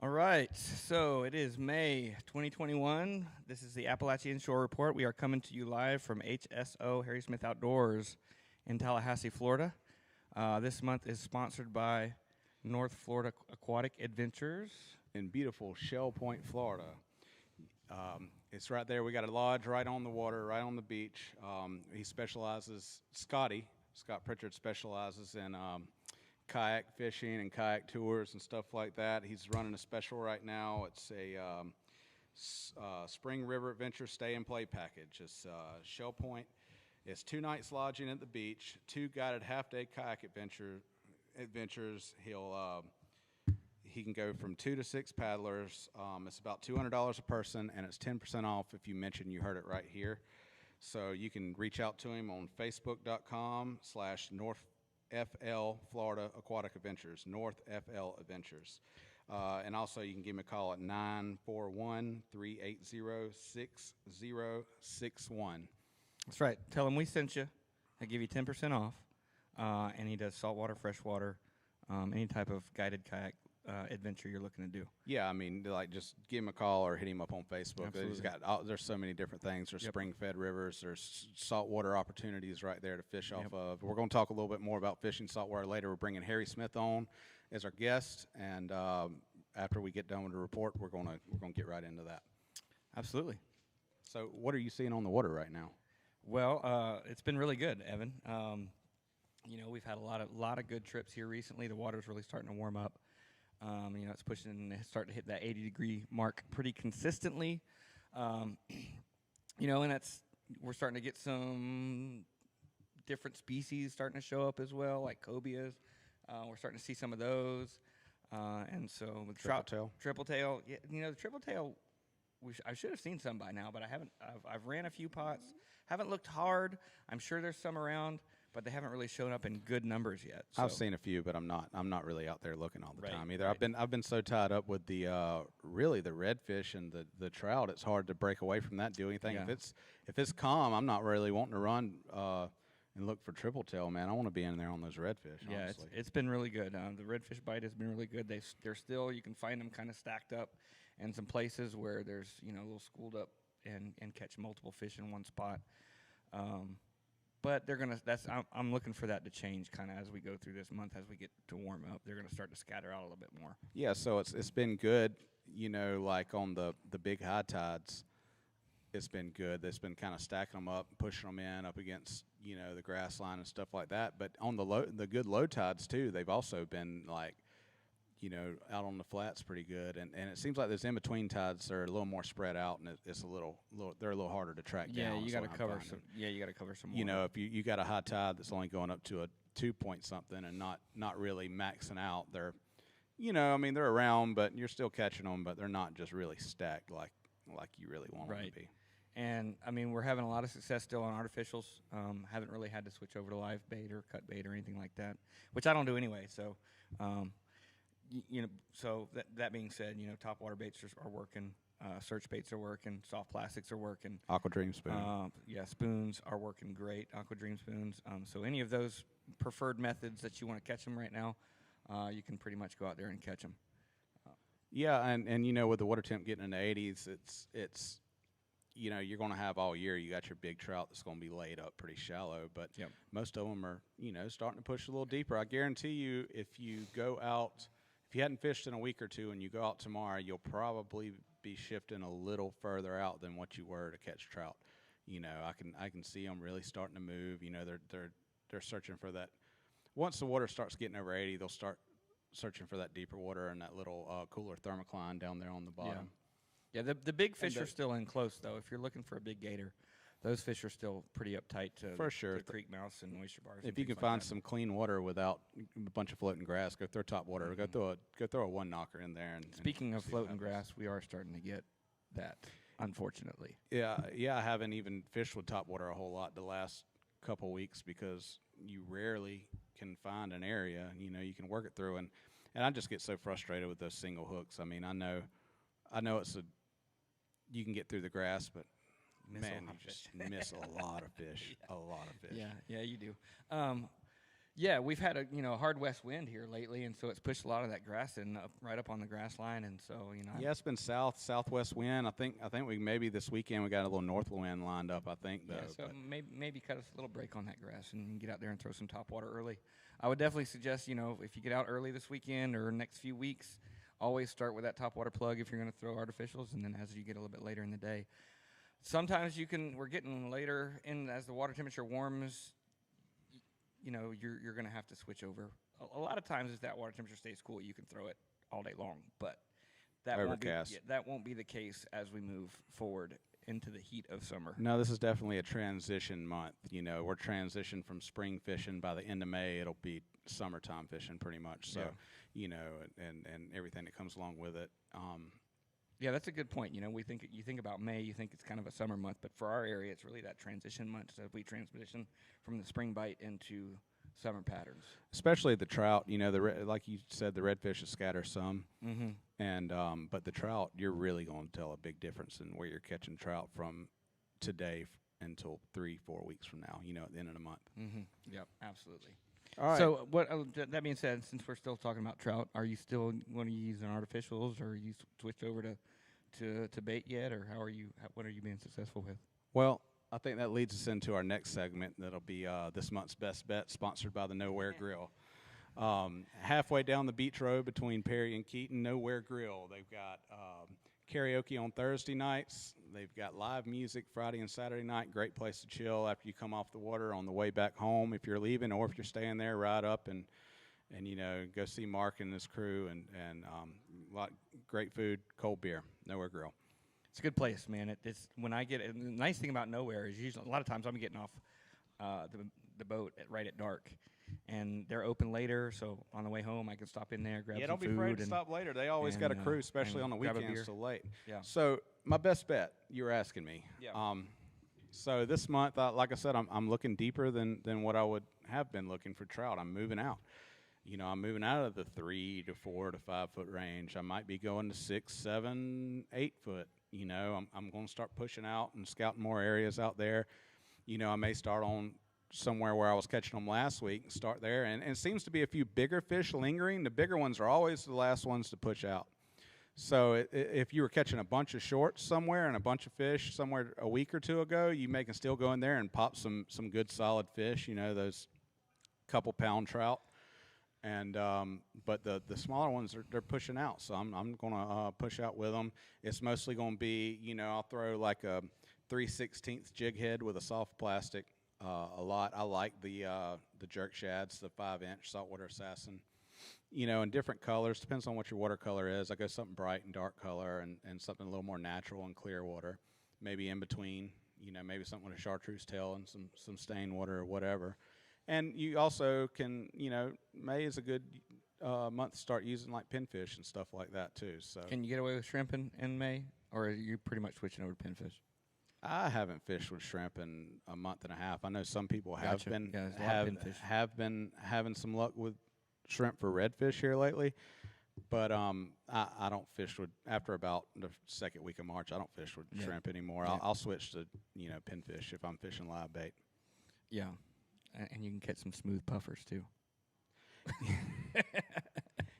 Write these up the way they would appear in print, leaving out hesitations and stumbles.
All right, so it is May 2021. This is the Apalachee Inshore Report. We are coming to you live from HSO Harry Smith Outdoors in Tallahassee, Florida. This month is sponsored by North Florida Aquatic Adventures. In beautiful Shell Point, Florida. It's right there. We got a lodge right on the water, right on the beach. He specializes, Scott Pritchard specializes in kayak fishing and kayak tours and stuff like that. He's running a special right now. It's a Spring River Adventure Stay and Play package. It's Shell Point. It's 2 nights lodging at the beach, 2 guided half-day kayak adventures. He can go from 2 to 6 paddlers. It's about $200 a person, and it's 10% off if you mention you heard it right here. So you can reach out to him on facebook.com/NorthFL Florida Aquatic Adventures, NorthFL Adventures. And also you can give him a call at 941-380-6061. That's right. Tell him we sent you. I give you 10% off. And he does saltwater, freshwater, any type of guided kayak adventure you're looking to do. Yeah, I mean, like, just give him a call or hit him up on Facebook. Absolutely. He's got there's so many different things. There's spring-fed rivers. There's saltwater opportunities right there to fish off of. We're going to talk a little bit more about fishing saltwater later. We're bringing Harry Smith on as our guest, and after we get done with the report, we're going to get right into that. Absolutely. So, what are you seeing on the water right now? Well, it's been really good, Evan. We've had a lot of good trips here recently. The water's really starting to warm up. It's starting to hit that 80-degree mark pretty consistently. And we're starting to get some different species starting to show up as well, like cobias. We're starting to see some of those. And so with triple tail. Yeah, the triple tail, I should have seen some by now, but I haven't. I've ran a few pots. Haven't looked hard. I'm sure there's some around, but they haven't really shown up in good numbers yet. So. I've seen a few, but I'm not really out there looking all the time either. Right. I've been so tied up with the redfish and the trout. It's hard to break away from that. Do anything. Yeah. If it's calm, I'm not really wanting to run and look for triple tail. Man, I want to be in there on those redfish. Yeah, honestly. it's been really good. The redfish bite has been really good. They're still, you can find them kind of stacked up in some places where there's a little schooled up and catch multiple fish in one spot. But they're gonna. I'm looking for that to change kind of as we go through this month. As we get to warm up, they're gonna start to scatter out a little bit more. Yeah, so it's been good. Like on the big high tides, it's been good. It's been kind of stacking them up, pushing them in up against the grass line and stuff like that. But on the good low tides too, they've also been like out on the flats pretty good. And it seems like those in between tides are a little more spread out, and it's they're a little harder to track down. Yeah, you got to cover some. Yeah, you got to cover some more. If you got a high tide that's only going up to a 2-point something and not really maxing out, they're they're around, but you're still catching them, but they're not just really stacked like you really want them to be. And we're having a lot of success still on artificials. Haven't really had to switch over to live bait or cut bait or anything like that, which I don't do anyway. So. So that being said, top water baits are working, search baits are working, soft plastics are working. Aqua Dream spoon. Spoons are working great, Aqua Dream spoons. So any of those preferred methods that you want to catch them right now, you can pretty much go out there and catch them. Yeah, and with the water temp getting in the 80s, it's you're going to have all year. You got your big trout that's going to be laid up pretty shallow, but most of them are starting to push a little deeper. I guarantee you, if you go out. If you hadn't fished in a week or two and you go out tomorrow, you'll probably be shifting a little further out than what you were to catch trout. I can see them really starting to move. They're searching for that. Once the water starts getting over 80, they'll start searching for that deeper water and that little cooler thermocline down there on the bottom. Yeah, the big fish are still in close though. If you're looking for a big gator, those fish are still pretty uptight to creek mouths and oyster bars. If you can find some clean water without a bunch of floating grass, go throw top water. Mm-hmm. Go throw a one knocker in there. Speaking of floating grass, we are starting to get that, unfortunately. Yeah. I haven't even fished with top water a whole lot the last couple weeks because you rarely can find an area you can work it through, and I just get so frustrated with those single hooks. I know you can get through the grass, but. Man, you just miss a lot of fish. A lot of fish. Yeah, you do. Yeah, we've had a hard west wind here lately, and so it's pushed a lot of that grass in right up on the grass line, and so Yeah, it's been southwest wind. I think we maybe this weekend we got a little north wind lined up. I think though. yeah, so maybe cut us a little break on that grass and get out there and throw some top water early. I would definitely suggest if you get out early this weekend or next few weeks, always start with that top water plug if you're going to throw artificials, and then as you get a little bit later in the day, sometimes we're getting later in as the water temperature warms. You're going to have to switch over. A lot of times, if that water temperature stays cool, you can throw it all day long. But that won't be the case as we move forward into the heat of summer. No, this is definitely a transition month. We're transitioned from spring fishing. By the end of May, it'll be summertime fishing pretty much. So, and everything that comes along with it. Yeah, that's a good point. You think about May, you think it's kind of a summer month, but for our area, it's really that transition month. So we transition from the spring bite into summer patterns. Especially the trout. Like you said, the redfish will scatter some, and but the trout, you're really going to tell a big difference in where you're catching trout from today until 3-4 weeks from now. At the end of the month. Yep, absolutely. All right. So that being said, since we're still talking about trout, are you still going to use artificials, or are you switched over to bait yet, or what are you being successful with? Well, I think that leads us into our next segment. That'll be this month's Best Bet, sponsored by the Nowhere Grill. Halfway down the beach road between Perry and Keaton, Nowhere Grill. They've got karaoke on Thursday nights. They've got live music Friday and Saturday night. Great place to chill after you come off the water on the way back home if you're leaving, or if you're staying there, ride up and go see Mark and his crew, and great food, cold beer. Nowhere Grill. It's a good place, man. It's when I get the nice thing about Nowhere is usually a lot of times I'm getting off the boat right at dark, and they're open later. So on the way home, I can stop in there, grab some food. Yeah, don't be afraid to stop later. They always got a crew, especially on the weekends till late. Yeah. So my best bet, you were asking me. Yeah. So this month, like I said, I'm looking deeper than what I would have been looking for trout. I'm moving out. I'm moving out of the 3 to 4 to 5 foot range. I might be going to 6, 7, 8 foot. I'm going to start pushing out and scouting more areas out there. I may start on somewhere where I was catching them last week and start there. And it seems to be a few bigger fish lingering. The bigger ones are always the last ones to push out. So if you were catching a bunch of shorts somewhere and a bunch of fish somewhere a week or two ago, you can still go in there and pop some good solid fish, those couple pound trout. And but the smaller ones they're pushing out, so I'm gonna push out with them. It's mostly gonna be I'll throw like a 3/16 jig head with a soft plastic a lot. I like the jerk shads, the 5-inch saltwater assassin, in different colors. Depends on what your watercolor is. I go something bright and dark color, and something a little more natural and clear water, maybe in between. Maybe something with a chartreuse tail and some stain water or whatever. And you also can, May is a good month to start using like pinfish and stuff like that too. So can you get away with shrimp in May, or are you pretty much switching over to pinfish? I haven't fished with shrimp in a month and a half. I know some people have been having some luck with shrimp for redfish here lately, but I don't fish with after about the second week of March. I don't fish with shrimp anymore. Yeah. I'll switch to pinfish if I'm fishing live bait. Yeah. And you can catch some smooth puffers, too.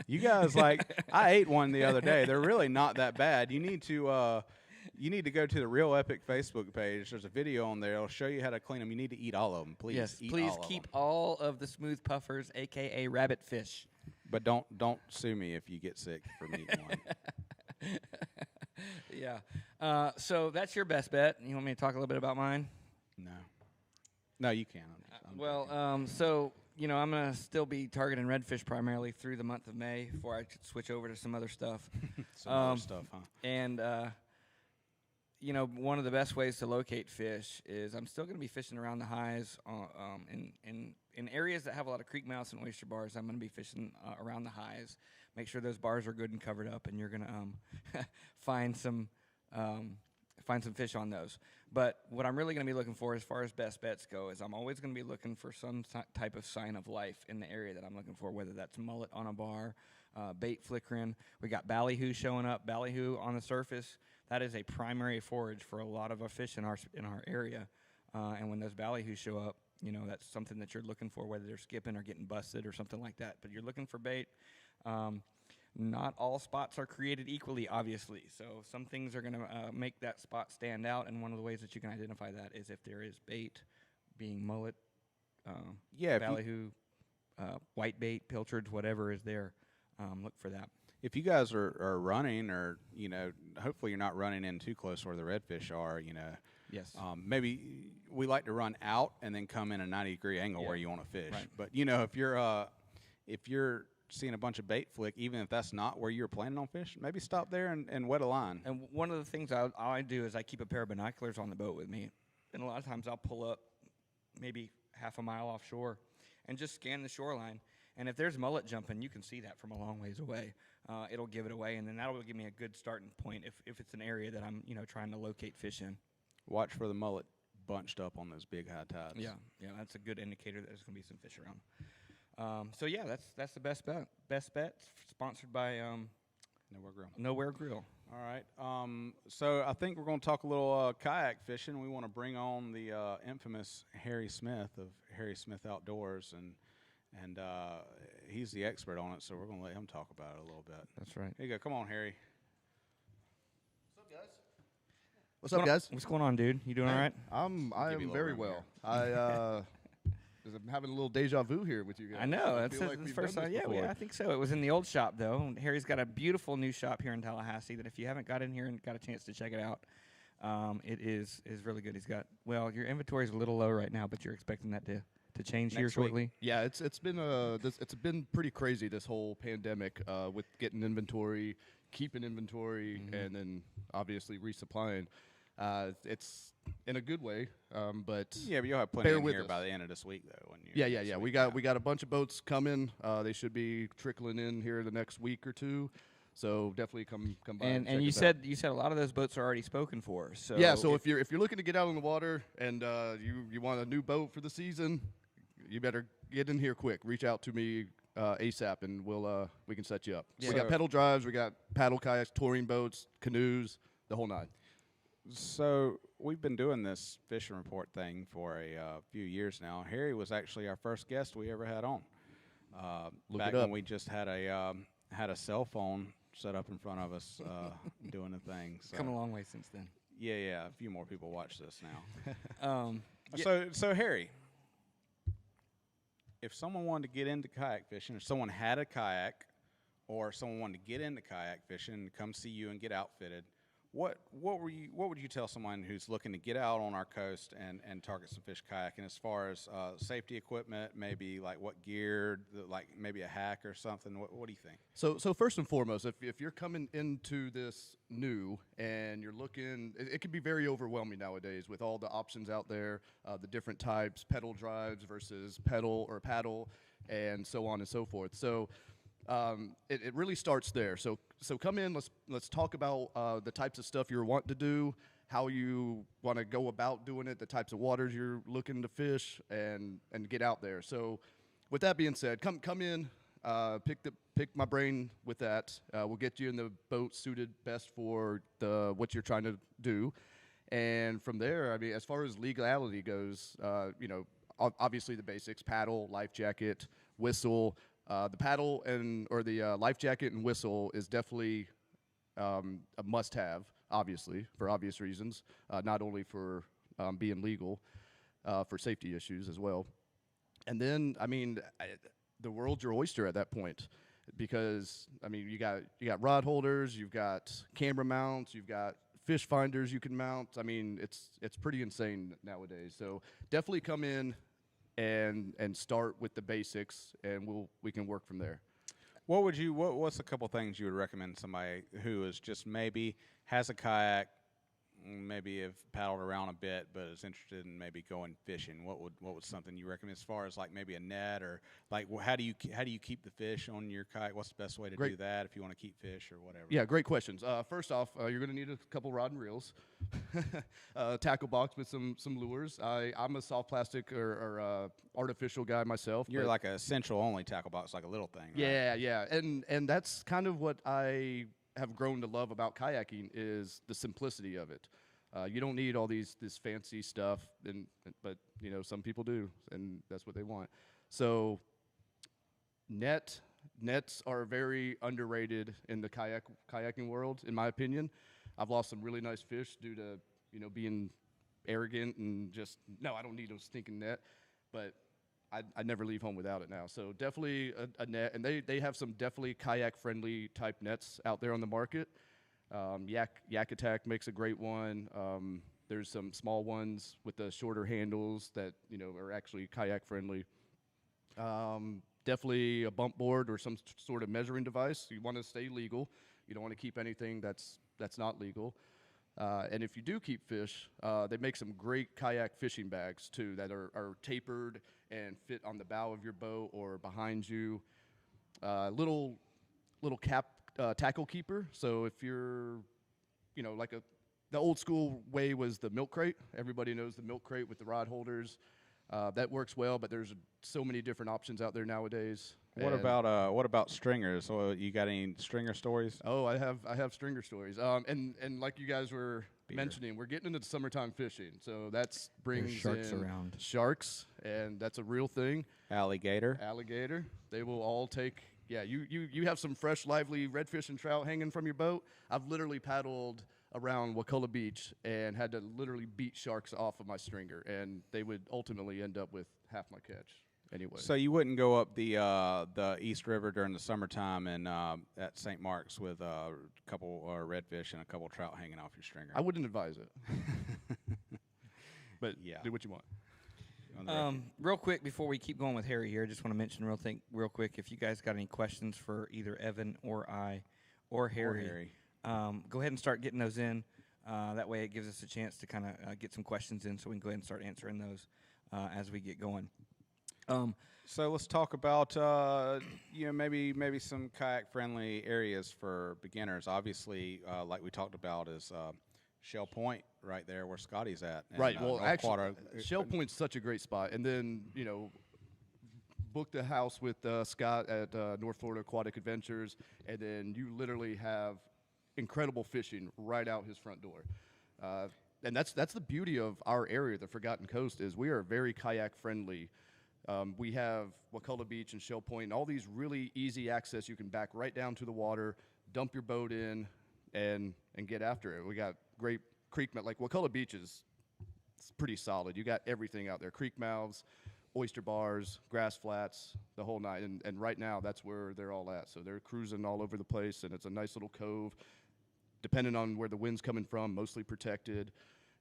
You guys, I ate one the other day. They're really not that bad. You need to go to the Real Epic Facebook page. There's a video on there. It'll show you how to clean them. You need to eat all of them, please. Yes, please keep all of the smooth puffers, a.k.a. rabbit fish. But don't sue me if you get sick from eating one. Yeah. So that's your best bet. You want me to talk a little bit about mine? No, you can. So I'm gonna still be targeting redfish primarily through the month of May before I could switch over to some other stuff. Other stuff, huh? And one of the best ways to locate fish is I'm still gonna be fishing around the highs in areas that have a lot of creek mouths and oyster bars. I'm gonna be fishing around the highs. Make sure those bars are good and covered up, and you're gonna find some fish on those. But what I'm really going to be looking for as far as best bets go is I'm always going to be looking for some type of sign of life in the area that I'm looking for, whether that's mullet on a bar, bait flickering. We got ballyhoo showing up. Ballyhoo on the surface, that is a primary forage for a lot of our fish in our area. And when those ballyhoo show up, that's something that you're looking for, whether they're skipping or getting busted or something like that. But you're looking for bait. Not all spots are created equally, obviously. So some things are going to make that spot stand out, and one of the ways that you can identify that is if there is bait, being mullet, ballyhoo, white bait, pilchards, whatever is there. Look for that. If you guys are running, or hopefully you're not running in too close where the redfish are, Yes. maybe we like to run out and then come in a 90-degree angle where you want to fish. Right. But if you're seeing a bunch of bait flick, even if that's not where you're planning on fishing, maybe stop there and wet a line. And one of the things I do is I keep a pair of binoculars on the boat with me, and a lot of times I'll pull up maybe half a mile offshore and just scan the shoreline. And if there's mullet jumping, you can see that from a long ways away. It'll give it away, and then that will give me a good starting point if it's an area that I'm trying to locate fish in. Watch for the mullet bunched up on those big high tides. Yeah, that's a good indicator that there's going to be some fish around. So yeah, that's the best bet. Best bet, sponsored by Nowhere Grill. Nowhere Grill. All right. So I think we're going to talk a little kayak fishing. We want to bring on the infamous Harry Smith of Harry Smith Outdoors, and he's the expert on it. So we're going to let him talk about it a little bit. That's right. Here you go. Come on, Harry. What's up, guys? What's going on, dude? You doing all right? I Give you a am little very room well. I'm having a little deja vu here with you guys. I know. I That's feel the like we've first done time. this Yeah, before. I think so. It was in the old shop, though. Harry's got a beautiful new shop here in Tallahassee that if you haven't got in here and got a chance to check it out, it is really good. He's got, your inventory is a little low right now, but you're expecting that to change here Next week. shortly. Yeah, it's been pretty crazy, this whole pandemic, with getting inventory, keeping inventory, and then obviously resupplying. It's in a good way, but Yeah, but you'll have plenty bear in with here us. by the end of this week, though. Yeah. We got a bunch of boats coming. They should be trickling in here the next week or two. So definitely come by. And check you us out. said a lot of those boats are already spoken for. So Yeah, so if you're looking to get out on the water and you want a new boat for the season, you better get in here quick. Reach out to me ASAP, and we can set you up. Yeah. We got pedal drives, we got paddle kayaks, touring boats, canoes, the whole nine. So we've been doing this fishing report thing for a few years now. Harry was actually our first guest we ever had on. Look back it up. when we just had a cell phone set up in front of us doing a thing. So. come a long way since then. Yeah. A few more people watch this now. Yeah. So Harry, if someone wanted to get into kayak fishing, if someone had a kayak, or someone wanted to get into kayak fishing and come see you and get outfitted, what would you tell someone who's looking to get out on our coast and target some fish kayaking, as far as safety equipment, maybe like what gear, like maybe a hack or something? What do you think? So first and foremost, if you're coming into this new and you're looking, it can be very overwhelming nowadays with all the options out there, the different types, pedal drives versus pedal or paddle, and so on and so forth. So it really starts there. So come in. Let's talk about the types of stuff you're wanting to do, how you want to go about doing it, the types of waters you're looking to fish, and get out there. So, with that being said, come in, pick my brain with that. We'll get you in the boat suited best for what you're trying to do, and from there, I mean, as far as legality goes, obviously the basics: paddle, life jacket, whistle. The paddle or the life jacket and whistle is definitely a must-have, obviously, for obvious reasons, not only for being legal, for safety issues as well. And then, I mean, the world's your oyster at that point, because I mean, you got rod holders, you've got camera mounts, you've got fish finders you can mount. I mean, it's pretty insane nowadays. So definitely come in and start with the basics, and we can work from there. What's a couple things you would recommend somebody who is just maybe has a kayak, maybe have paddled around a bit, but is interested in maybe going fishing? What would something you recommend, as far as like maybe a net, or like how do you keep the fish on your kayak? What's the best way to do that if you want to keep fish or whatever? Yeah, great questions. First off, you're going to need a couple rod and reels, tackle box with some lures. I'm a soft plastic or artificial guy myself. You're like a central only tackle box, like a little thing. Right? Yeah, and that's kind of what I have grown to love about kayaking, is the simplicity of it. You don't need all this fancy stuff, but you know some people do, and that's what they want. So nets are very underrated in the kayaking world, in my opinion. I've lost some really nice fish due to being arrogant and just no, I don't need a stinking net, but I never leave home without it now. So definitely a net, and they have some definitely kayak friendly type nets out there on the market. Yak Attack makes a great one. There's some small ones with the shorter handles that are actually kayak friendly. Definitely a bump board or some sort of measuring device. You want to stay legal. You don't want to keep anything that's not legal. And if you do keep fish, they make some great kayak fishing bags too that are tapered and fit on the bow of your boat or behind you. Little tackle keeper. So if you're, like the old school way was the milk crate. Everybody knows the milk crate with the rod holders. That works well, but there's so many different options out there nowadays. What about stringers? So you got any stringer stories? Oh, I have stringer stories. And like you guys were mentioning, we're getting into the summertime fishing, so that's brings sharks in around. Sharks, and that's a real thing. Alligator. They will all take. Yeah, you have some fresh, lively redfish and trout hanging from your boat. I've literally paddled around Wakulla Beach and had to literally beat sharks off of my stringer, and they would ultimately end up with half my catch anyway. So you wouldn't go up the East River during the summertime and at St. Mark's with a couple redfish and a couple trout hanging off your stringer? I wouldn't advise it. But yeah, do what you want. Real quick before we keep going with Harry here, I just want to mention real quick, if you guys got any questions for either Evan or I or Harry. Go ahead and start getting those in. That way it gives us a chance to kind of get some questions in, so we can go ahead and start answering those as we get going. So let's talk about maybe some kayak friendly areas for beginners. Obviously, like we talked about, is Shell Point right there where Scotty's at. And, right. Well, actually, Shell Shell Point's such a great spot, and then book the house with Scott at North Florida Aquatic Adventures, and then you literally have incredible fishing right out his front door. And that's the beauty of our area, the Forgotten Coast, is we are very kayak friendly. We have Wakulla Beach and Shell Point and all these really easy access. You can back right down to the water, dump your boat in, and get after it. We got great creek mouth. Like Wakulla Beach it's pretty solid. You got everything out there: creek mouths, oyster bars, grass flats, the whole night. And right now, that's where they're all at. So they're cruising all over the place, and it's a nice little cove. Depending on where the wind's coming from, mostly protected.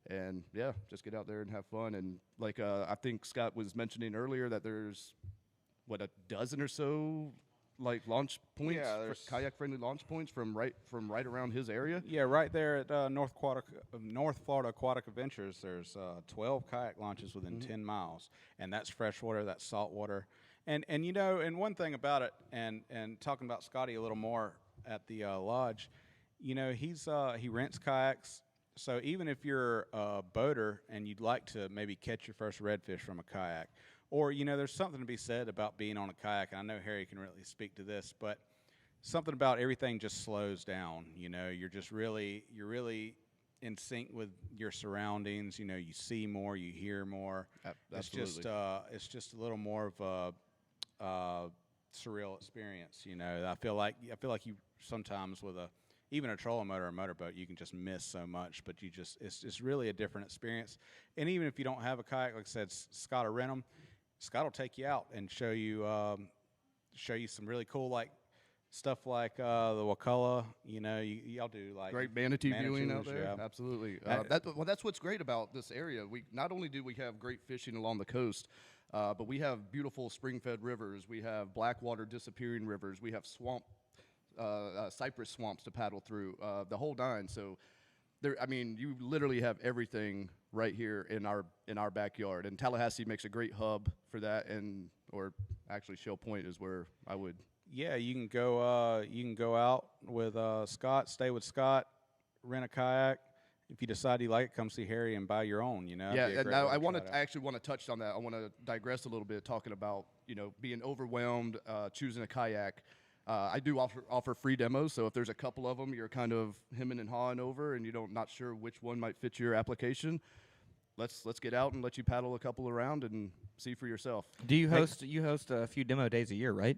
And, yeah, just get out there and have fun. And, like, I think Scott was mentioning earlier that there's, a dozen or so, like, launch points, kayak-friendly launch points from right around his area? Yeah, right there at North Florida Aquatic Adventures, there's 12 kayak launches within 10 miles. And that's freshwater, that's saltwater. And one thing about it, and talking about Scotty a little more at the lodge, he rents kayaks. So even if you're a boater and you'd like to maybe catch your first redfish from a kayak, or, there's something to be said about being on a kayak, and I know Harry can really speak to this, but something about everything just slows down. You're really in sync with your surroundings. You see more, you hear more. Absolutely. It's just a little more of a surreal experience. I feel like you sometimes with even a trolling motor or a motorboat, you can just miss so much, but it's really a different experience. And even if you don't have a kayak, like I said, Scott will rent them. Scott will take you out and show you some really cool stuff like the Wakulla. Y'all do great manatee viewing out there. Yeah. Absolutely. That's what's great about this area. We not only do we have great fishing along the coast, but we have beautiful spring-fed rivers. We have blackwater disappearing rivers. We have cypress swamps to paddle through, the whole nine. So, you literally have everything right here in our backyard. And Tallahassee makes a great hub for that, or actually Shell Point is where I would. Yeah, you can go out with Scott, stay with Scott, rent a kayak. If you decide you like it, come see Harry and buy your own. Yeah, and now I actually want to touch on that. I want to digress a little bit, talking about being overwhelmed, choosing a kayak. I do offer free demos, so if there's a couple of them you're kind of hemming and hawing over and not sure which one might fit your application, let's get out and let you paddle a couple around and see for yourself. Do you host a few demo days a year, right?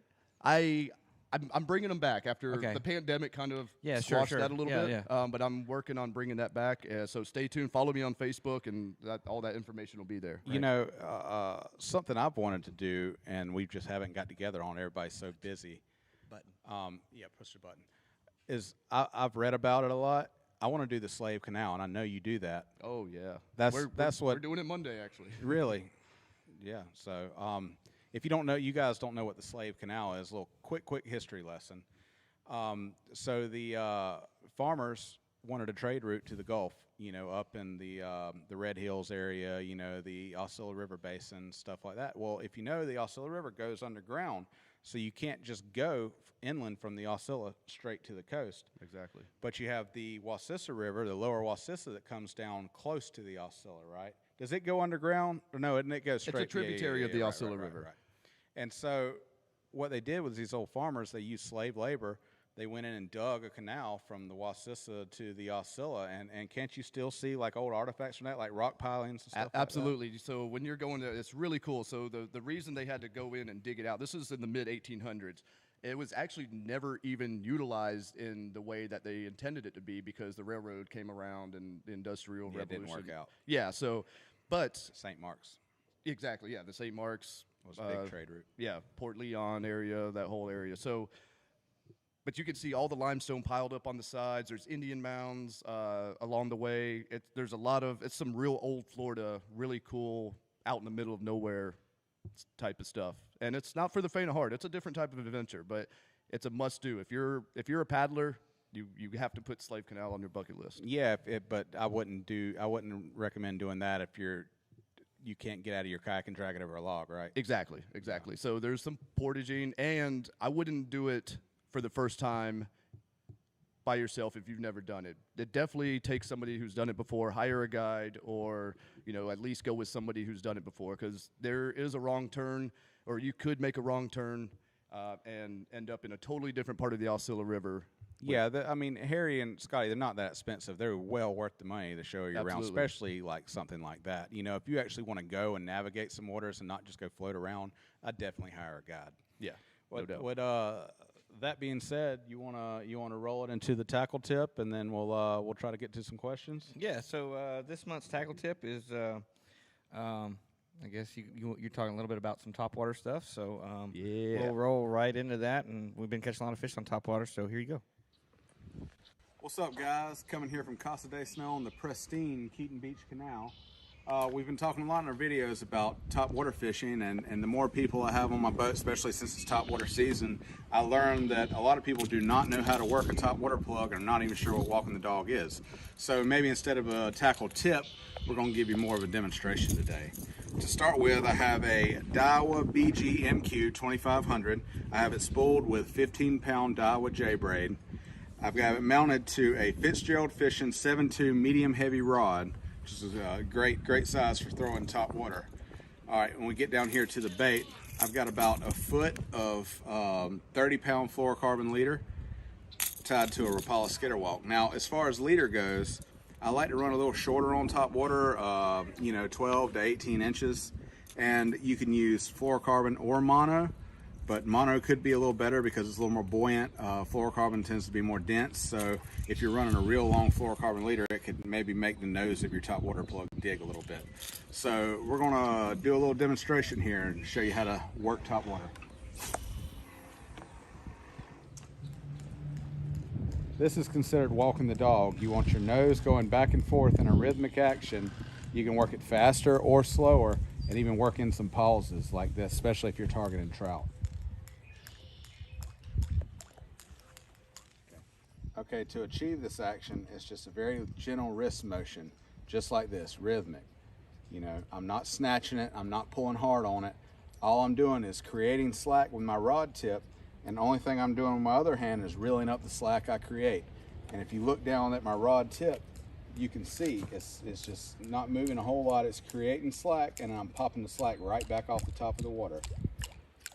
I'm bringing them back after Okay. the pandemic kind of Sure. squashed that a little bit. Yeah. But I'm working on bringing that back. So stay tuned. Follow me on Facebook, and all that information will be there. You know, something I've wanted to do, and we just haven't got together on. Everybody's so busy. Button. Push the button. I've read about it a lot. I want to do the Slave Canal, and I know you do that. Oh yeah, That's what we're doing it Monday actually. Really? Yeah. So, if you don't know, you guys don't know what the Slave Canal is. A little quick history lesson. So the farmers wanted a trade route to the Gulf. You know, up in the Red Hills area. You know, the Osceola River Basin, stuff like that. Well, if you know, the Osceola River goes underground, so you can't just go inland from the Osceola straight to the coast. Exactly. But you have the Wassissa River, the lower Wassissa, that comes down close to the Osceola, right? Does it go underground? Or no, it goes straight. It's a tributary of the Osceola River. Right. And so what they did was these old farmers, they used slave labor. They went in and dug a canal from the Wassissa to the Osceola. And can't you still see like old artifacts from that, like rock pilings and stuff Absolutely. like that? So when you're going there, it's really cool. So the reason they had to go in and dig it out, this is in the mid 1800s. It was actually never even utilized in the way that they intended it to be because the railroad came around and the Industrial Revolution. It didn't work out. Yeah, so, but... St. Mark's. Exactly, yeah, the St. Mark's. Was a big trade route. Yeah, Port Leon area, that whole area. So, but you can see all the limestone piled up on the sides. There's Indian mounds along the way. There's a lot of, it's some real old Florida, really cool, out in the middle of nowhere type of stuff. And it's not for the faint of heart. It's a different type of adventure, but it's a must do. If you're a paddler, you have to put Slave Canal on your bucket list. Yeah, but I wouldn't recommend doing that if you can't get out of your kayak and drag it over a log, right? Exactly. So there's some portaging, and I wouldn't do it for the first time by yourself if you've never done it. It definitely takes somebody who's done it before, hire a guide, or at least go with somebody who's done it before, because there is a wrong turn, or you could make a wrong turn and end up in a totally different part of the Osceola River. Yeah, Harry and Scotty, they're not that expensive. They're well worth the money to show you around, especially like something like that. If you actually want to go and navigate some waters and not just go float around, I'd definitely hire a guide. Yeah, no doubt. That being said, you wanna roll it into the tackle tip, and then we'll try to get to some questions. Yeah. So this month's tackle tip is, I guess you're talking a little bit about some topwater stuff. So we'll roll right into that, and we've been catching a lot of fish on topwater. So here you go. What's up, guys? Coming here from Casa de Snow on the pristine Keaton Beach Canal. We've been talking a lot in our videos about topwater fishing, and the more people I have on my boat, especially since it's topwater season, I learned that a lot of people do not know how to work a topwater plug and are not even sure what walking the dog is. So maybe instead of a tackle tip, we're going to give you more of a demonstration today. To start with, I have a Daiwa BG MQ 2500. I have it spooled with 15-pound Daiwa J-braid. I've got it mounted to a Fitzgerald Fishing 7.2 medium heavy rod, which is a great size for throwing top water. All right, when we get down here to the bait, I've got about a foot of 30-pound fluorocarbon leader tied to a Rapala skitter walk. Now, as far as leader goes, I like to run a little shorter on top water, 12 to 18 inches, and you can use fluorocarbon or mono. But mono could be a little better because it's a little more buoyant. Fluorocarbon tends to be more dense, so if you're running a real long fluorocarbon leader, it could maybe make the nose of your topwater plug dig a little bit. So we're gonna do a little demonstration here and show you how to work topwater. This is considered walking the dog. You want your nose going back and forth in a rhythmic action. You can work it faster or slower, and even work in some pauses like this, especially if you're targeting trout. Okay, to achieve this action, it's just a very gentle wrist motion, just like this, rhythmic. I'm not snatching it, I'm not pulling hard on it. All I'm doing is creating slack with my rod tip, and the only thing I'm doing with my other hand is reeling up the slack I create. And if you look down at my rod tip, you can see it's just not moving a whole lot. It's creating slack, and I'm popping the slack right back off the top of the water,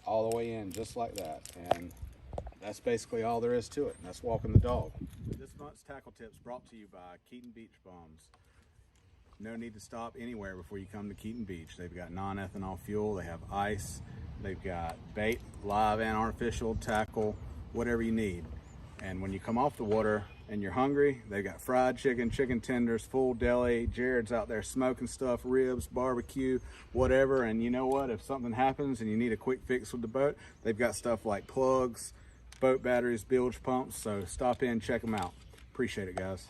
all the way in, just like that. And That's basically all there is to it. That's walking the dog. This month's tackle tips brought to you by Keaton Beach Bums. No need to stop anywhere before you come to Keaton Beach. They've got non-ethanol fuel. They have ice. They've got bait, live and artificial, tackle, whatever you need. And when you come off the water and you're hungry, they've got fried chicken, chicken tenders, full deli. Jared's out there smoking stuff, ribs, barbecue, whatever. And you know what? If something happens and you need a quick fix with the boat, they've got stuff like plugs, boat batteries, bilge pumps. So stop in, check them out. Appreciate it, guys.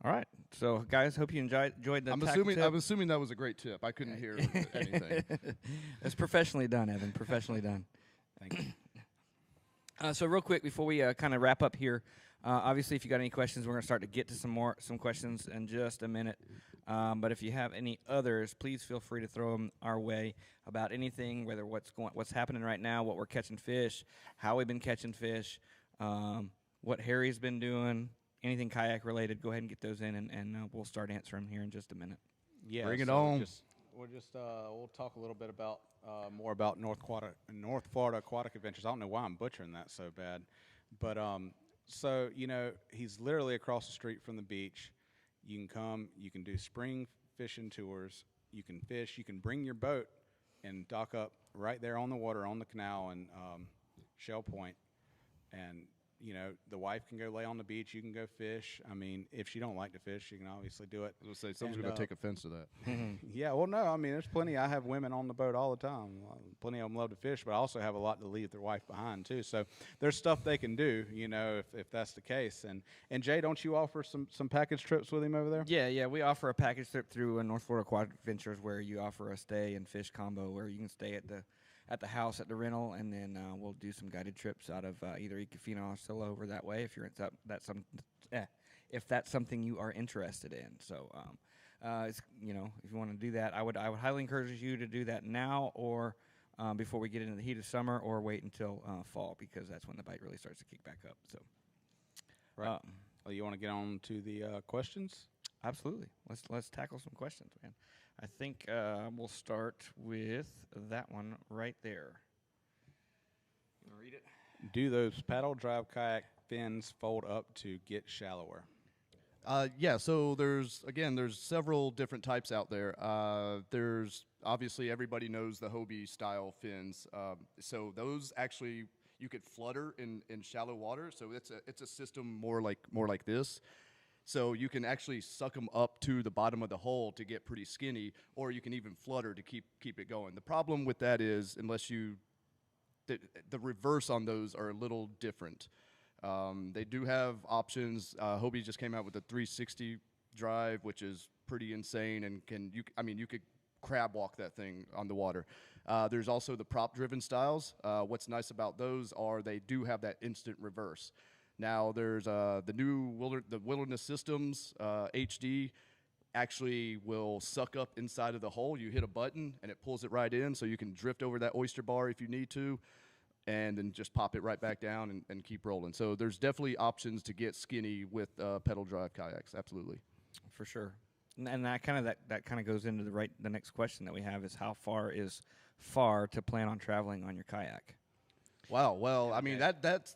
All right. So, guys, hope you enjoyed the I'm tackle tip. assuming that was a great tip. I couldn't hear anything. It's professionally done, Evan. Professionally done. Thank you. So real quick before we kind of wrap up here, obviously if you got any questions, we're going to start to get to some questions in just a minute. But if you have any others, please feel free to throw them our way about anything, whether what's happening right now, what we're catching fish, how we've been catching fish, what Harry's been doing, anything kayak related. Go ahead and get those in, and we'll start answering them here in just a minute. Yeah, Bring it on. We'll talk a little bit about more about North Florida aquatic adventures. I don't know why I'm butchering that so bad, but so he's literally across the street from the beach. You can come, you can do spring fishing tours. You can fish. You can bring your boat and dock up right there on the water on the canal and Shell Point, and the wife can go lay on the beach. You can go fish. I mean, if she don't like to fish, she can obviously do it. I was going to say, someone's going to take offense to that. Yeah, well, no, I mean, there's plenty. I have women on the boat all the time. Plenty of them love to fish, but I also have a lot to leave their wife behind, too. So there's stuff they can do, if that's the case. And Jay, don't you offer some package trips with him over there? Yeah, we offer a package trip through North Florida Aquatic Adventures where you offer a stay and fish combo where you can stay at the house at the rental, and then we'll do some guided trips out of either Ecofino or still over that way if if that's something you are interested in. So, if you want to do that, I would highly encourage you to do that now or before we get into the heat of summer, or wait until fall, because that's when the bite really starts to kick back up. So, right. You want to get on to the questions? Absolutely. Let's tackle some questions, man. I think we'll start with that one right there. You want to read it? Do those paddle drive kayak fins fold up to get shallower? Yeah, so there's several different types out there. There's obviously everybody knows the Hobie style fins. So those actually you could flutter in shallow water. So it's a system more like this. So you can actually suck them up to the bottom of the hole to get pretty skinny, or you can even flutter to keep it going. The problem with that is the reverse on those are a little different. They do have options. Hobie just came out with a 360 drive, which is pretty insane, and you could crab walk that thing on the water. There's also the prop-driven styles. What's nice about those are they do have that instant reverse. Now there's the new Wilderness Systems HD actually will suck up inside of the hole. You hit a button and it pulls it right in, so you can drift over that oyster bar if you need to, and then just pop it right back down and keep rolling. So there's definitely options to get skinny with pedal drive kayaks. Absolutely, for sure. And that kind of goes into the next question that we have is how far is far to plan on traveling on your kayak? Wow. Well, I mean that's.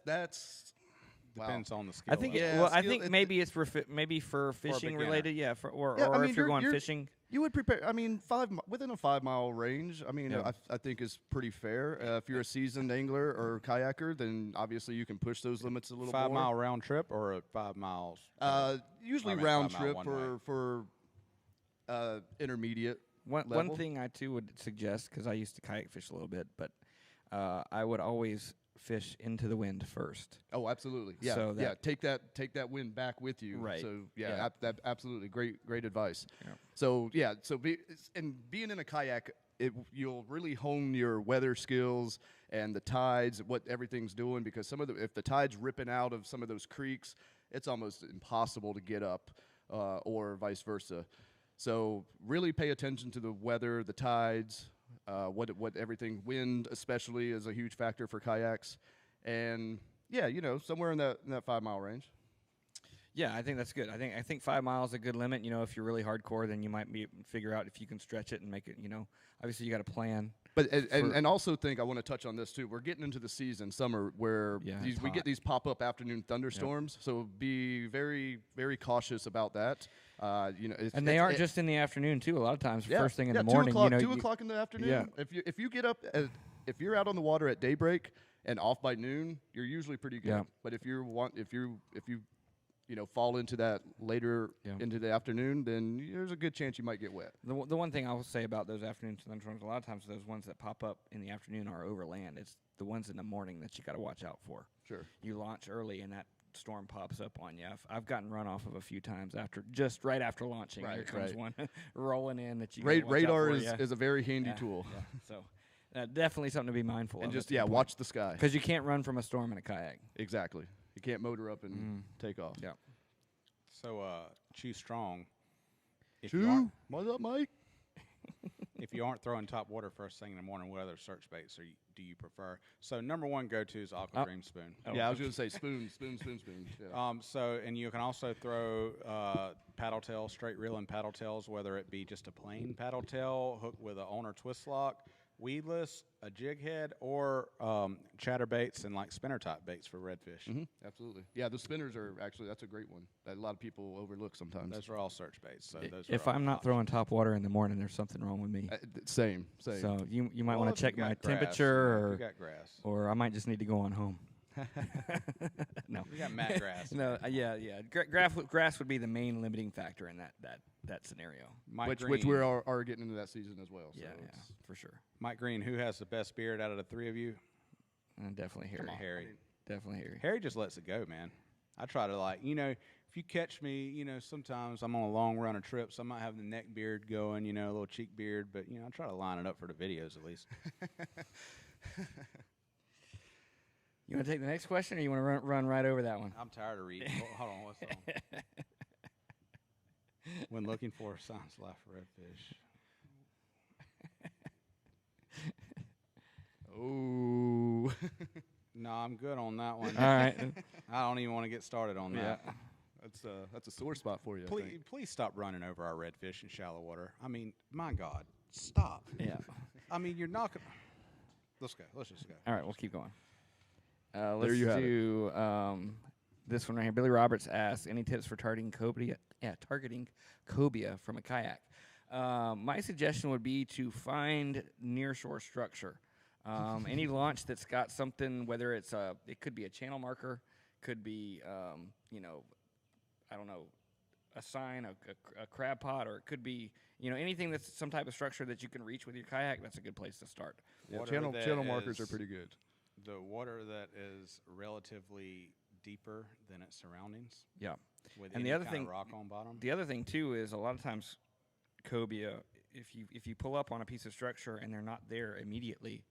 Depends on the skill. I think. I think maybe it's for fishing related. Yeah. If you're going fishing, you would prepare. I mean, within a 5 mile range. I mean, yeah. I think is pretty fair. If you're a seasoned angler or kayaker, then obviously you can push those limits a little 5 more. 5 mile round trip or 5 miles. Usually round trip for intermediate. One thing I too would suggest, because I used to kayak fish a little bit, but I would always fish into the wind first. Oh, absolutely. Yeah. So take that wind back with you. Right. So that absolutely great advice. Yeah. So being in a kayak, you'll really hone your weather skills and the tides, what everything's doing, because if the tide's ripping out of some of those creeks, it's almost impossible to get up, or vice versa. So really pay attention to the weather, the tides. What everything, wind especially is a huge factor for kayaks, and somewhere in that 5 mile range. Yeah, I think that's good. I think 5 miles is a good limit. If you're really hardcore, then you might figure out if you can stretch it and make it. Obviously you got to plan But and also think I want to touch on this too. We're getting into the season, summer, where we get these pop-up afternoon thunderstorms. So be very, very cautious about that. And they aren't just in the afternoon too. A lot of times, first thing in the 2 morning. o'clock, 2 o'clock in the afternoon. Yeah. If you get up, if you're out on the water at daybreak and off by noon, you're usually pretty good. Yeah. But if you fall into that later into the afternoon, then there's a good chance you might get wet. The one thing I will say about those afternoon thunderstorms, a lot of times those ones that pop up in the afternoon are over land. It's the ones in the morning that you got to watch out for. Sure. You launch early and that storm pops up on you. I've gotten run off of a few times right after launching. Here comes one rolling in that you radar is a very handy tool. Yeah. So definitely something to be mindful of. And just watch the sky, because you can't run from a storm in a kayak. Exactly. You can't motor up and take off. Yeah. So chew strong. Chew. What's up, Mike? If you aren't throwing top water first thing in the morning, what other search baits do you prefer? So number one go-to is Aqua Dream Spoon. I was going to say spoon. Yeah. And you can also throw paddle tails, straight reeling paddle tails, whether it be just a plain paddle tail hooked with an owner twist lock, weedless, a jig head, or chatter baits and like spinner type baits for redfish. Mm-hmm. Absolutely. Yeah, the spinners are actually, that's a great one that a lot of people overlook sometimes. Those are all search baits. So if I'm not throwing top water in the morning, there's something wrong with me. Same. So you might want to check my grass, temperature, you got grass, or I might just need to go on home. No, we got mat grass. No, grass would be the main limiting factor in that scenario. Which we are getting into that season as well. So yeah, for sure. Mike Green, who has the best beard out of the three of you? Definitely Harry. Come on, Harry. Definitely Harry. Harry just lets it go, man. I try to if you catch me, sometimes I'm on a long run of trips, I might have the neck beard going, a little cheek beard, but I try to line it up for the videos at least. You want to take the next question, or you want to run right over that one? I'm tired of reading. Hold on, what's on? When looking for signs of life for redfish. Oh. No, I'm good on that one. All right. I don't even want to get started on that. That's a sore spot for you. Please stop running over our redfish in shallow water. I mean, my God, stop. Yeah. I mean, you're not gonna. Let's go. Let's just go. All right, we'll keep going. There you have it. This one right here. Billy Roberts asks, any tips for targeting cobia? Yeah, targeting cobia from a kayak. My suggestion would be to find nearshore structure. Any launch that's got something, whether it could be a channel marker, could be, I don't know, a sign, a crab pot, or it could be, anything that's some type of structure that you can reach with your kayak. That's a good place to start. Yeah, channel markers are pretty good. The water that is relatively deeper than its surroundings. Yeah. With and any the other kind thing, of rock on bottom. The other thing too is a lot of times cobia, if you pull up on a piece of structure and they're not there immediately,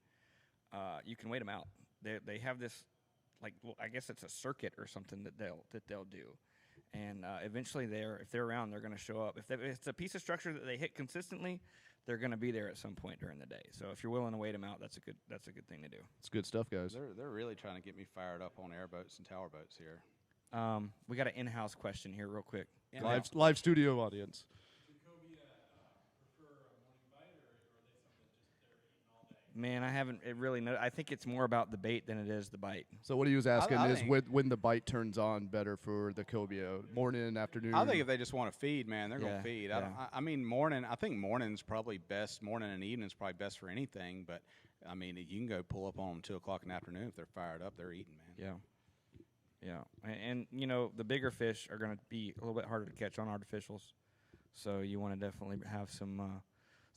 you can wait them out. They have this, I guess it's a circuit or something that they'll do, and eventually if they're around, they're going to show up. If it's a piece of structure that they hit consistently, they're going to be there at some point during the day. So if you're willing to wait them out, that's a good thing to do. It's good stuff, guys. They're really trying to get me fired up on airboats and tower boats here. We got an in-house question here, real quick. Live studio audience. Man, I haven't really know. I think it's more about the bait than it is the bite. So what he was asking is when the bite turns on better for the cobia, morning, afternoon. I think if they just want to feed, man, they're going to feed. Yeah. I mean, morning. I think morning's probably best. Morning and evening's probably best for anything. But I mean, you can go pull up on them 2 o'clock in the afternoon if they're fired up. They're eating, man. Yeah. And the bigger fish are going to be a little bit harder to catch on artificials. So you want to definitely have some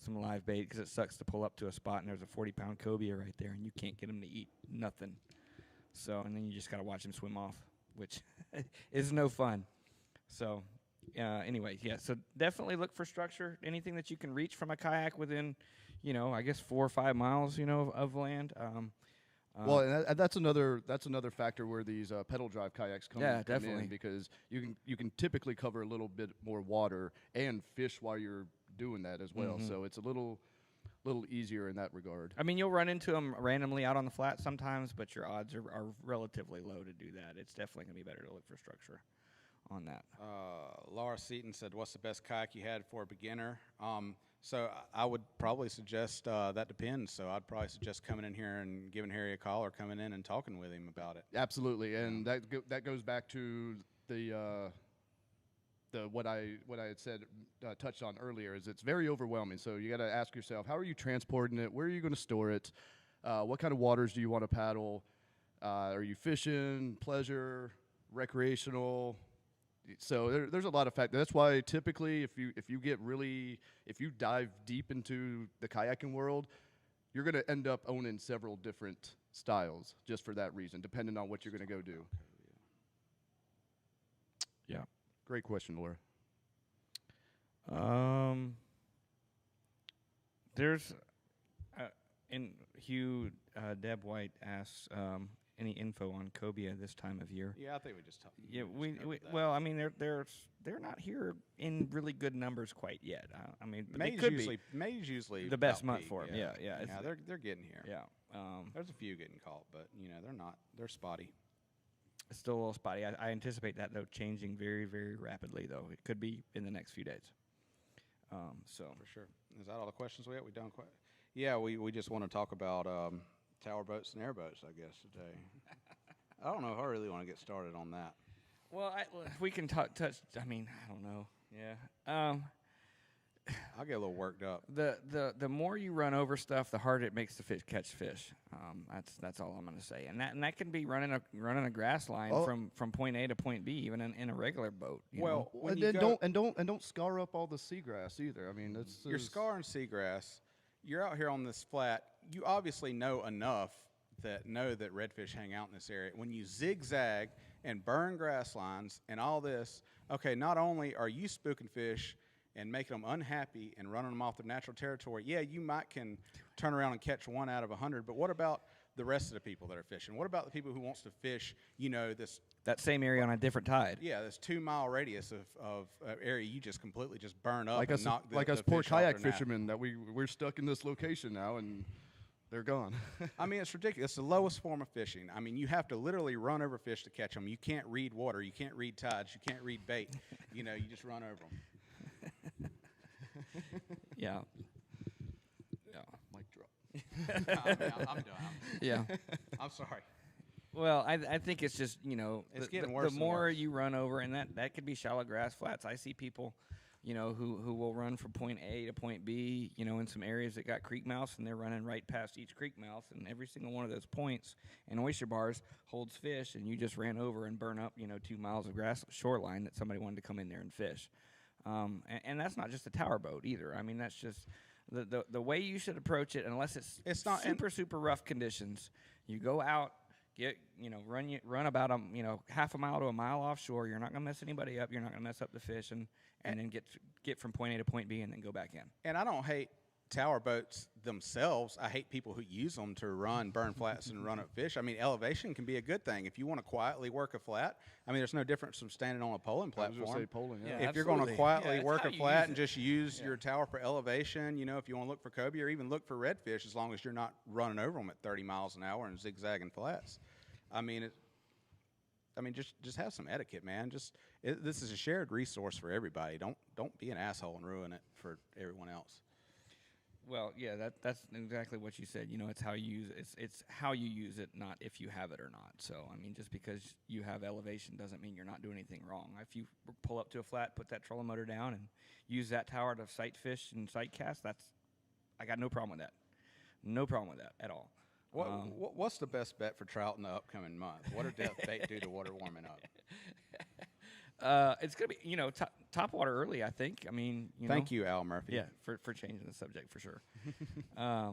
live bait, because it sucks to pull up to a spot and there's a 40-pound cobia right there and you can't get them to eat nothing. So, and then you just got to watch them swim off, which is no fun. So, anyway, so definitely look for structure, anything that you can reach from a kayak within, I guess 4 or 5 miles, of land. Well, and that's another factor where these pedal drive kayaks come definitely. in, because you can typically cover a little bit more water and fish while you're doing that as well. Mm-hmm. So it's a little easier in that regard. I mean, you'll run into them randomly out on the flat sometimes, but your odds are relatively low to do that. It's definitely going to be better to look for structure on that. Laura Seaton said, "What's the best kayak you had for a beginner?" So I would probably suggest that depends. So I'd probably suggest coming in here and giving Harry a call or coming in and talking with him about it. Absolutely, and that goes back to the what I had said touched on earlier is it's very overwhelming. So you got to ask yourself, how are you transporting it? Where are you going to store it? What kind of waters do you want to paddle? Are you fishing, pleasure, recreational? So there's a lot of factors. That's why typically if you dive deep into the kayaking world, you're going to end up owning several different styles just for that reason, depending on what you're going to go do. Yeah. Great question, Laura. There's and Hugh Deb White asks any info on cobia this time of year. Yeah, I think we just talked. Yeah, we well, I mean they're not here in really good numbers quite yet. I mean, but they could be. May's usually the best about month peak, for them. Yeah. They're getting here. Yeah. There's a few getting caught, but they're spotty. It's still a little spotty. I anticipate that though changing very, very rapidly though. It could be in the next few days. So For sure. Is that all the questions we have? We done quite. Yeah, we just want to talk about tower boats and airboats, I guess, today. I don't know if I really want to get started on that. well, we can touch. I mean, I don't know. Yeah. I get a little worked up. The more you run over stuff, the harder it makes the fish catch fish. That's all I'm going to say. And that can be running a grass line from point A to point B, even in a regular boat. You know? When And you then go, don't scar up all the seagrass either. I mean, that's you're scarring seagrass. You're out here on this flat. You obviously know enough that redfish hang out in this area. When you zigzag and burn grass lines and all this, okay, not only are you spooking fish and making them unhappy and running them off their natural territory, yeah, you might can turn around and catch 1 out of 100, but what about the rest of the people that are fishing? What about the people who wants to fish, that same area on a different tide. Yeah, this 2 mile radius of area you just completely just burn up like and us, knock the like us the poor fish off kayak their nap. fishermen that we're stuck in this location now and they're gone. I mean, it's ridiculous. It's the lowest form of fishing. I mean, you have to literally run over fish to catch them. You can't read water. You can't read tides. You can't read bait. You just run over them. Yeah. Mic drop. I'm done. Yeah. I'm sorry. Well, I think it's just It's getting worse The and more worse. you run over, and that could be shallow grass flats. I see people, who will run from point A to point B, in some areas that got creek mouths, and they're running right past each creek mouth, and every single one of those points and oyster bars holds fish, and you just ran over and burn up 2 miles of grass shoreline that somebody wanted to come in there and fish. And that's not just a tower boat either. I mean, that's just the way you should approach it. Unless it's not super rough conditions, you go out, run about half a mile to a mile offshore. You're not gonna mess anybody up. You're not gonna mess up the fish, and then get from point A to point B and then go back in. And I don't hate tower boats themselves. I hate people who use them to burn flats and run up fish. I mean, elevation can be a good thing. If you want to quietly work a flat, I mean, there's no difference from standing on a polling I was platform. gonna say polling. Yeah. Yeah. If you're going to Absolutely. quietly Yeah, work that's a how you flat use and it. just use your tower for elevation, if you want to look for cobia or even look for redfish, as long as you're not running over them at 30 miles an hour and zigzagging flats. I mean, just have some etiquette, man. This is a shared resource for everybody. Don't be an asshole and ruin it for everyone else. Well, yeah, that's exactly what you said. It's how you use it. It's how you use it, not if you have it or not. So, I mean, just because you have elevation doesn't mean you're not doing anything wrong. If you pull up to a flat, put that trolling motor down, and use that tower to sight fish and sight cast, I got no problem with that. No problem with that at all. What's the best bet for trout in the upcoming month? What are depth bait do to water warming up? It's gonna be top water early. I think. I mean, Thank you, Al Murphy. Yeah, for changing the subject for sure. I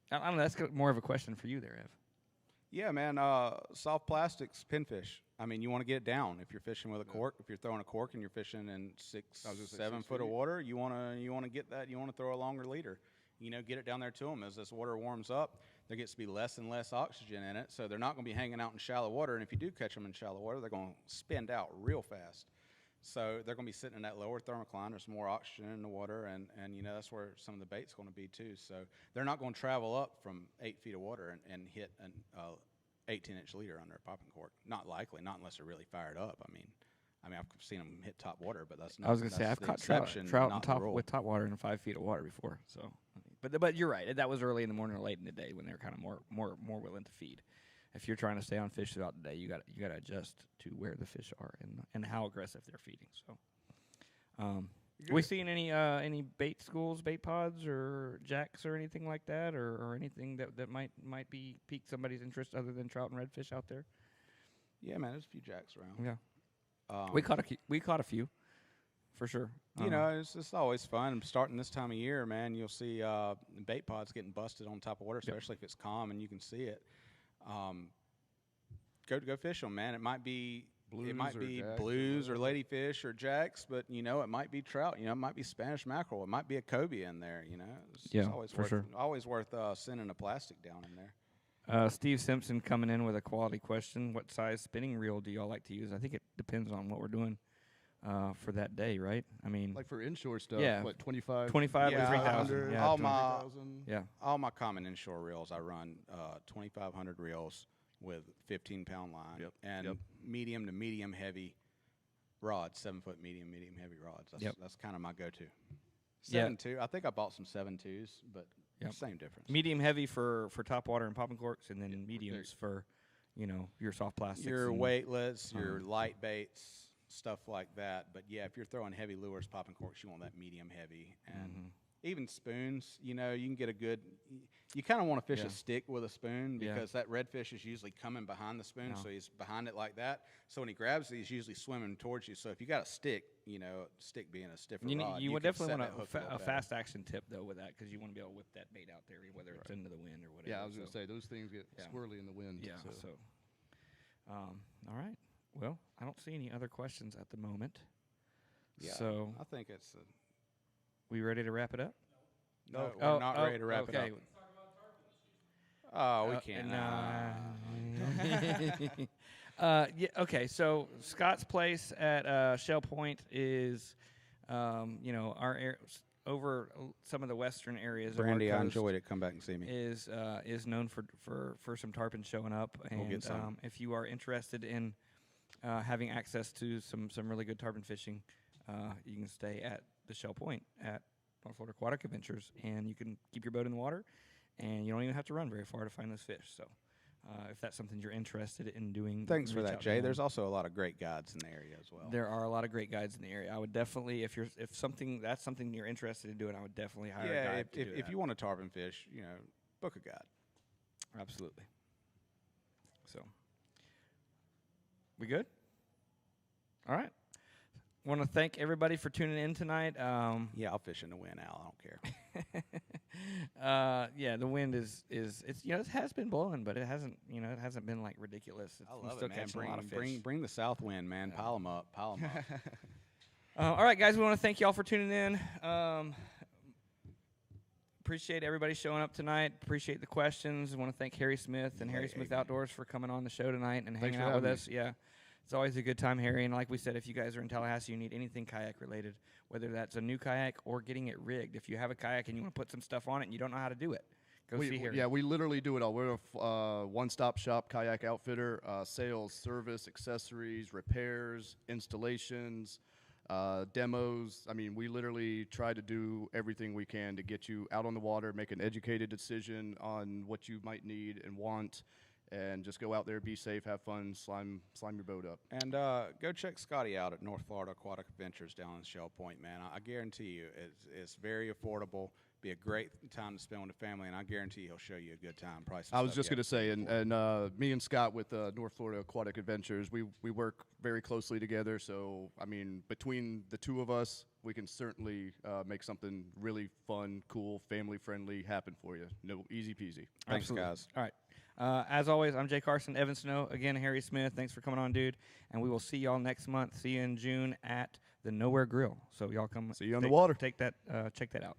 don't know. That's more of a question for you there, Ev. Yeah, man. Soft plastics, pinfish. I mean, you want to get it down. If you're fishing with a cork, if you're throwing a cork and you're fishing in 7 foot of water, you want to get that. You want to throw a longer leader. Get it down there to them. As this water warms up, there gets to be less and less oxygen in it, so they're not going to be hanging out in shallow water. And if you do catch them in shallow water, they're going to spin out real fast. So they're going to be sitting in that lower thermocline. There's more oxygen in the water, and that's where some of the bait's going to be too. So they're not going to travel up from 8 feet of water and hit an 18-inch leader under a popping cork. Not likely, not unless they're really fired up. I mean, I mean, I've seen them hit top water, but that's not. I was gonna say that's I've the caught trout exception, in not the top rule. with top water in 5 feet of water before. So, but you're right. That was early in the morning or late in the day when they're kind of more willing to feed. If you're trying to stay on fish throughout the day, you got to adjust to where the fish are and how aggressive they're feeding. So, we seeing any bait schools, bait pods, or jacks or anything like that, or anything that might be pique somebody's interest other than trout and redfish out there? Yeah, man, there's a few jacks around. Yeah, We we caught a few, for sure. You know, it's always fun. Starting this time of year, man, you'll see bait pods getting busted on top of water, especially if it's calm and you can see it. Go fish them, man. It might be blues or ladyfish or jacks, but it might be trout. It might be Spanish mackerel. It might be a cobia in there. It's always for sure. Always worth sending a plastic down in there. Steve Simpson coming in with a quality question. What size spinning reel do y'all like to use? I think it depends on what we're doing for that day, right? I mean, Like for inshore stuff, Yeah. what, 25? 25 Yeah, or 3,000. Yeah, All my common inshore reels, I run 2,500 reels with 15-pound line and medium to medium heavy rods, 7-foot medium heavy rods. That's kind of my go-to. 7.2. I think I bought some 7.2s, but same difference. medium heavy for top water and popping corks, and then mediums for your soft plastics. Your and weightless, your light baits, stuff like that. But yeah, if you're throwing heavy lures, popping corks, you want that medium heavy. And even spoons, you can get a good. You kind of want to fish a stick with a spoon because that redfish is usually coming behind the spoon, so he's behind it like that. So when he grabs it, he's usually swimming towards you. So if you got a stick, stick being a stiffer rod, you would can definitely set want that hook a fast action tip though with that, because you want to be able to whip that bait out there, whether it's into the wind or whatever. Yeah, I was going to say, those things get squirrely in the wind. Yeah. So, all right. Well, I don't see any other questions at the moment. Yeah, So I think it's. we ready to wrap it up? No, we're not ready to wrap it up. Oh, we can't. Yeah. Okay. So Scott's Place at Shell Point is, our over some of the western areas. Brandy, of our I coast enjoyed it. Come back and see me. Is known for some tarpon showing up, and We'll get some. If you are interested in having access to some really good tarpon fishing, you can stay at the Shell Point at North Florida Aquatic Adventures, and you can keep your boat in the water, and you don't even have to run very far to find those fish. So, if that's something you're interested in doing, Thanks for reach that, out to Jay. them. There's also a lot of great guides in the area as well. There are a lot of great guides in the area. I would definitely, if that's something you're interested in doing, I would definitely hire a guide. If you want to tarpon fish, book a guide. Absolutely. So, we good? All right. Want to thank everybody for tuning in tonight. Yeah, I'll fish in the wind, Al. I don't care. Yeah, the wind is it has been blowing, but it hasn't been like ridiculous. I I'm love still it, man. catching a lot of fish. Bring the south wind, man. Pile them up. All right, guys, we want to thank y'all for tuning in. Appreciate everybody showing up tonight. Appreciate the questions. I want to thank Harry Smith and Harry Smith Outdoors for coming on the show tonight and hanging out with us. Yeah. It's always a good time, Harry. And like we said, if you guys are in Tallahassee, you need anything kayak related, whether that's a new kayak or getting it rigged. If you have a kayak and you want to put some stuff on it and you don't know how to do it, go see Harry. Yeah, we literally do it all. We're a one-stop shop kayak outfitter, sales, service, accessories, repairs, installations, demos. I mean, we literally try to do everything we can to get you out on the water, make an educated decision on what you might need and want, and just go out there, be safe, have fun, slime your boat up. And go check Scotty out at North Florida Aquatic Adventures down in Shell Point, man. I guarantee you it's very affordable. Be a great time to spend with the family, and I guarantee he'll show you a good time. I was just going to say, and me and Scott with North Florida Aquatic Adventures, we work very closely together. So, I mean, between the two of us, we can certainly make something really fun, cool, family-friendly happen for you. No, easy peasy. Thanks, Absolutely. guys. All right. As always, I'm Jay Carson, Evan Snow. Again, Harry Smith. Thanks for coming on, dude. And we will see y'all next month. See you in June at the Nowhere Grill. So y'all come. See you on the water. Check that out.